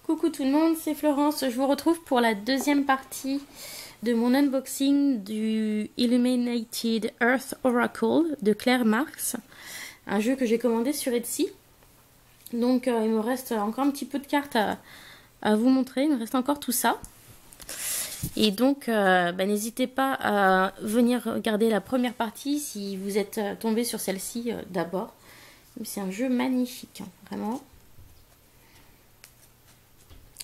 Coucou tout le monde, c'est Florence. Je vous retrouve pour la deuxième partie de mon unboxing du Illuminated Earth Oracle de Claire Marks. Un jeu que j'ai commandé sur Etsy. Donc il me reste encore un petit peu de cartes à vous montrer. Il me reste encore tout ça. Et donc n'hésitez pas à venir regarder la première partie si vous êtes tombé sur celle-ci d'abord. C'est un jeu magnifique, hein, vraiment.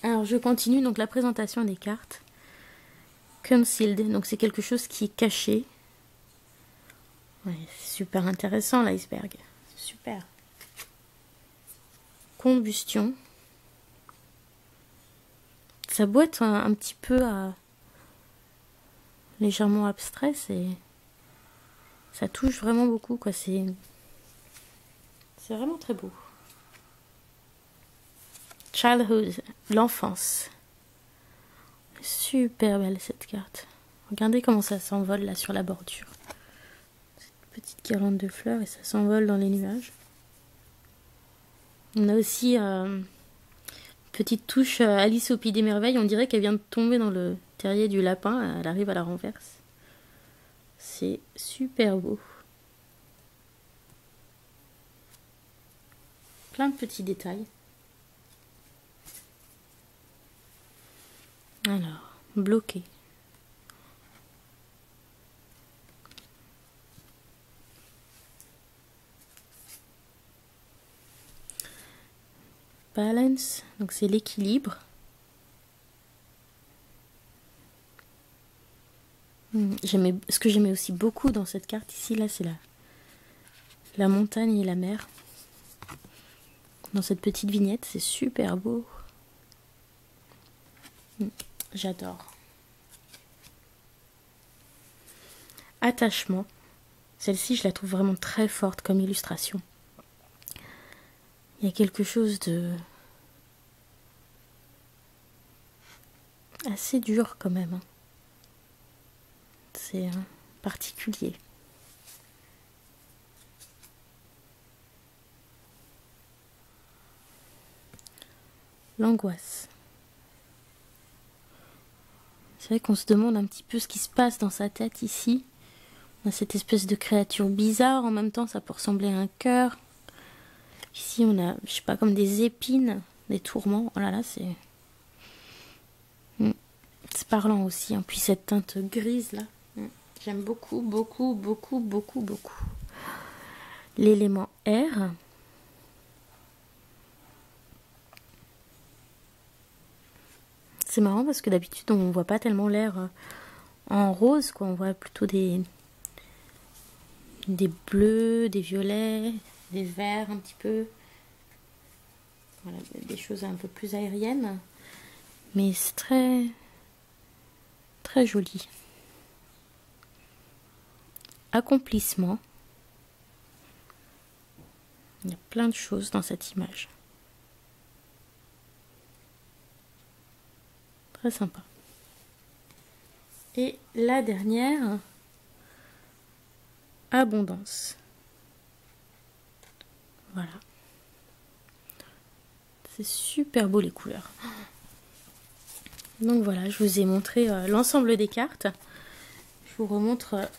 Alors je continue donc la présentation des cartes. Concealed, donc c'est quelque chose qui est caché. Ouais, c'est super intéressant l'iceberg, super. Combustion. Sa boîte un petit peu légèrement abstrait, ça touche vraiment beaucoup quoi. C'est vraiment très beau. Childhood, l'enfance. Super belle cette carte. Regardez comment ça s'envole là sur la bordure. Cette petite guirlande de fleurs et ça s'envole dans les nuages. On a aussi une petite touche Alice au Pays des Merveilles. On dirait qu'elle vient de tomber dans le terrier du lapin. Elle arrive à la renverse. C'est super beau. Plein de petits détails. Alors, bloqué. Balance, donc c'est l'équilibre. Ce que j'aimais aussi beaucoup dans cette carte ici, là, c'est la montagne et la mer. Dans cette petite vignette, c'est super beau. J'adore. Attachement. Celle-ci, je la trouve vraiment très forte comme illustration. Il y a quelque chose de assez dur quand même. C'est particulier. L'angoisse. C'est vrai qu'on se demande un petit peu ce qui se passe dans sa tête ici. On a cette espèce de créature bizarre. En même temps, ça peut ressembler à un cœur. Ici, on a, je sais pas, comme des épines, des tourments. Oh là là, c'est parlant aussi. Hein. Puis cette teinte grise là, j'aime beaucoup, beaucoup, beaucoup, beaucoup, beaucoup. L'élément air. C'est marrant parce que d'habitude on voit pas tellement l'air en rose, quoi. On voit plutôt des bleus, des violets, des verts un petit peu. Voilà, des choses un peu plus aériennes. Mais c'est très, très joli. Accomplissement. Il y a plein de choses dans cette image. Très sympa. Et la dernière, abondance. Voilà. C'est super beau les couleurs. Donc voilà, je vous ai montré l'ensemble des cartes. Je vous remontre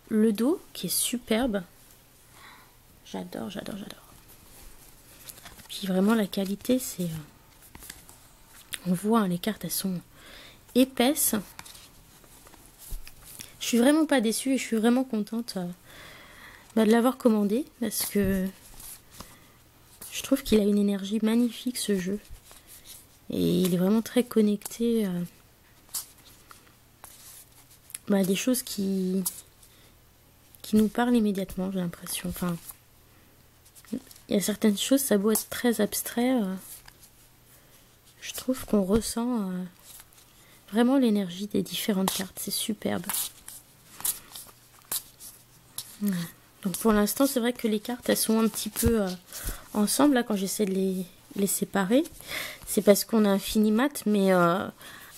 le dos qui est superbe. J'adore, j'adore, j'adore. Puis vraiment la qualité, c'est... on voit, hein, les cartes, elles sont épaisses. Je suis vraiment pas déçue et je suis vraiment contente de l'avoir commandé parce que je trouve qu'il a une énergie magnifique ce jeu et il est vraiment très connecté à des choses qui nous parlent immédiatement, j'ai l'impression. Enfin, il y a certaines choses, ça a beau être très abstrait, je trouve qu'on ressent vraiment l'énergie des différentes cartes, c'est superbe. Donc pour l'instant, c'est vrai que les cartes, elles sont un petit peu ensemble, là, quand j'essaie de les séparer. C'est parce qu'on a un fini mat, mais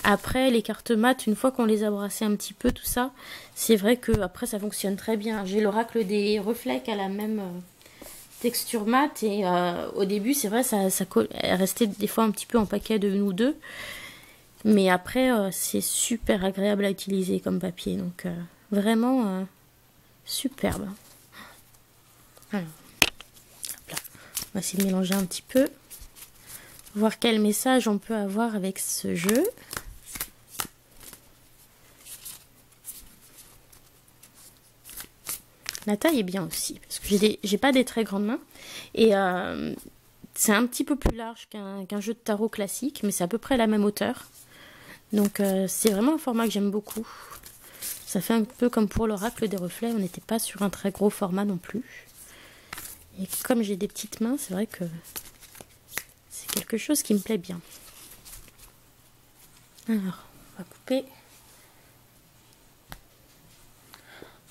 après, les cartes mat, une fois qu'on les a brassées un petit peu, tout ça, c'est vrai que après ça fonctionne très bien. J'ai l'oracle des reflets qui a la même texture mat et au début c'est vrai elle restait des fois un petit peu en paquet de nous deux, mais après c'est super agréable à utiliser comme papier, donc vraiment superbe. Alors, hop là. On va essayer de mélanger un petit peu, voir quel message on peut avoir avec ce jeu. La taille est bien aussi, parce que j'ai pas des très grandes mains. Et c'est un petit peu plus large qu'un jeu de tarot classique, mais c'est à peu près la même hauteur. Donc c'est vraiment un format que j'aime beaucoup. Ça fait un peu comme pour l'oracle des reflets, on n'était pas sur un très gros format non plus. Et comme j'ai des petites mains, c'est vrai que c'est quelque chose qui me plaît bien. Alors, on va couper.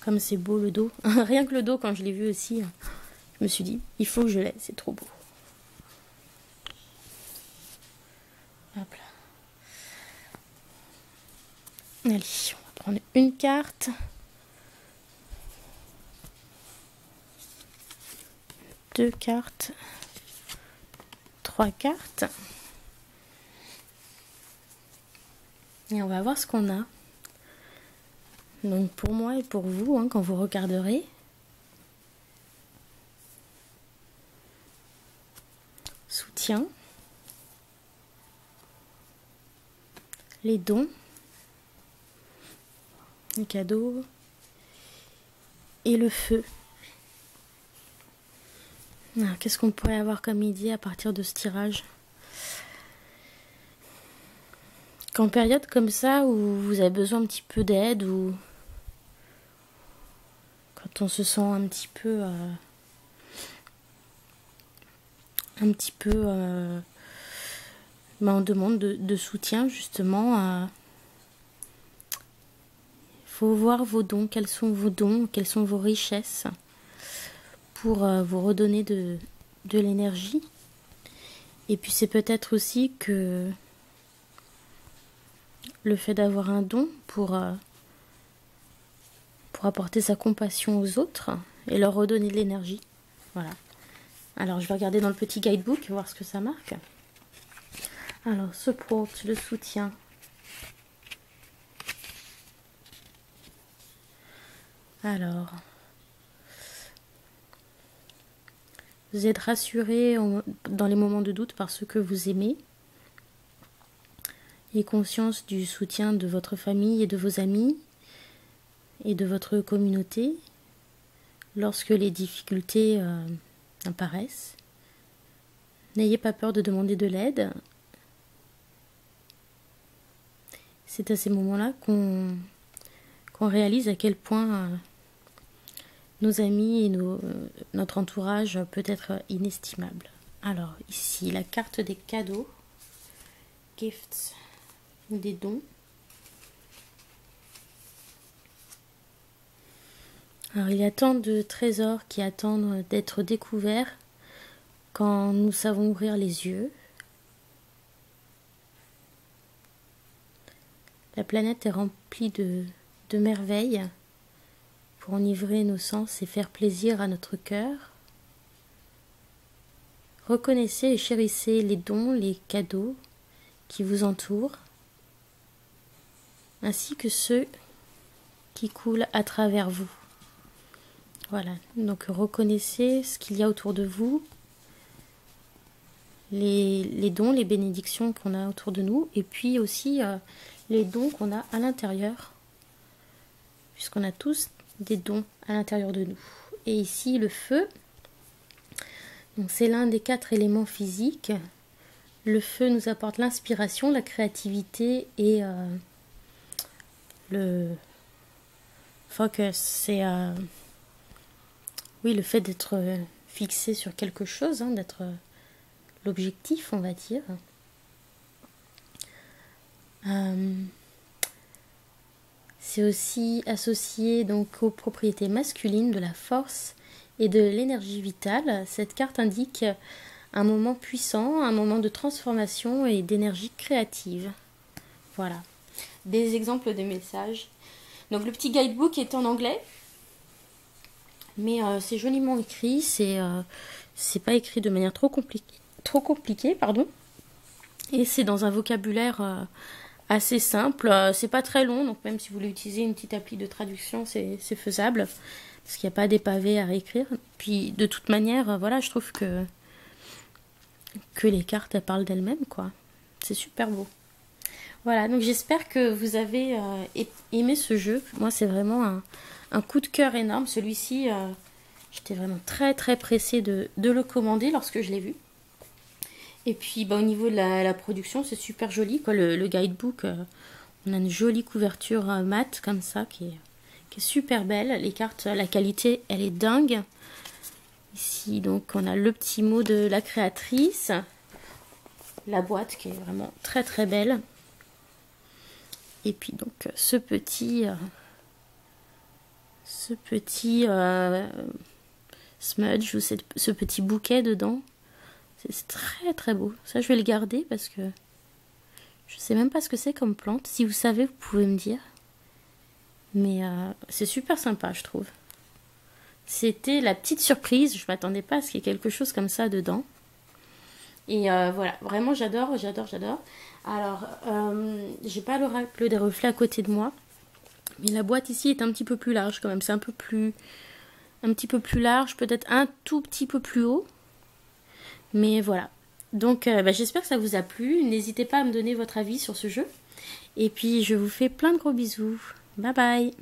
Comme c'est beau le dos. Rien que le dos, quand je l'ai vu aussi, je me suis dit, il faut que je l'aie, c'est trop beau. Hop là. Allez, on va prendre une carte. Deux cartes. Trois cartes. Et on va voir ce qu'on a. Donc pour moi et pour vous, hein, quand vous regarderez, soutien, les dons, les cadeaux et le feu. Qu'est-ce qu'on pourrait avoir comme idée à partir de ce tirage? Qu'en période comme ça où vous avez besoin un petit peu d'aide, ou quand on se sent un petit peu en demande de soutien, justement, il faut voir vos dons, quels sont vos dons, quelles sont vos richesses, pour vous redonner de l'énergie. Et puis c'est peut-être aussi que le fait d'avoir un don pour apporter sa compassion aux autres et leur redonner de l'énergie. Voilà. Alors je vais regarder dans le petit guidebook, voir ce que ça marque. Alors, support, le soutien. Alors, vous êtes rassuré dans les moments de doute par ceux que vous aimez. Ayez conscience du soutien de votre famille et de vos amis et de votre communauté lorsque les difficultés apparaissent. N'ayez pas peur de demander de l'aide. C'est à ces moments-là qu'on réalise à quel point nos amis et notre entourage peut être inestimable. Alors ici, la carte des cadeaux, gifts, ou des dons. Alors il y a tant de trésors qui attendent d'être découverts quand nous savons ouvrir les yeux. La planète est remplie de merveilles pour enivrer nos sens et faire plaisir à notre cœur. Reconnaissez et chérissez les dons, les cadeaux qui vous entourent, ainsi que ceux qui coulent à travers vous. Voilà, donc reconnaissez ce qu'il y a autour de vous, les dons, les bénédictions qu'on a autour de nous, et puis aussi les dons qu'on a à l'intérieur, puisqu'on a tous des dons à l'intérieur de nous. Et ici, le feu, donc c'est l'un des 4 éléments physiques. Le feu nous apporte l'inspiration, la créativité et le focus. C'est oui, le fait d'être fixé sur quelque chose, hein, d'être l'objectif, on va dire. C'est aussi associé donc aux propriétés masculines de la force et de l'énergie vitale. Cette carte indique un moment puissant, un moment de transformation et d'énergie créative. Voilà, des exemples de messages. Donc le petit guidebook est en anglais, mais c'est joliment écrit, c'est C'est pas écrit de manière trop compliquée, pardon. Et c'est dans un vocabulaire assez simple. C'est pas très long, donc même si vous voulez utiliser une petite appli de traduction, c'est faisable. Parce qu'il n'y a pas des pavés à réécrire. Puis de toute manière, voilà, je trouve que les cartes, elles parlent d'elles-mêmes, quoi. C'est super beau. Voilà, donc j'espère que vous avez aimé ce jeu. Moi, c'est vraiment un coup de cœur énorme. Celui-ci, j'étais vraiment très très pressée de le commander lorsque je l'ai vu. Et puis au niveau de la production, c'est super joli, quoi. Le guidebook, on a une jolie couverture mat comme ça qui est super belle. Les cartes, la qualité, elle est dingue. Ici, donc, on a le petit mot de la créatrice. La boîte qui est vraiment très très belle. Et puis donc ce petit smudge ou ce petit bouquet dedans. C'est très très beau. Ça, je vais le garder parce que je sais même pas ce que c'est comme plante. Si vous savez, vous pouvez me dire. Mais c'est super sympa, je trouve. C'était la petite surprise. Je m'attendais pas à ce qu'il y ait quelque chose comme ça dedans. Et voilà, vraiment j'adore. Alors, j'ai pas l'oracle des reflets à côté de moi. Mais la boîte ici est un petit peu plus large quand même. C'est un petit peu plus large, peut-être un tout petit peu plus haut. Mais voilà. Donc j'espère que ça vous a plu. N'hésitez pas à me donner votre avis sur ce jeu. Et puis je vous fais plein de gros bisous. Bye bye.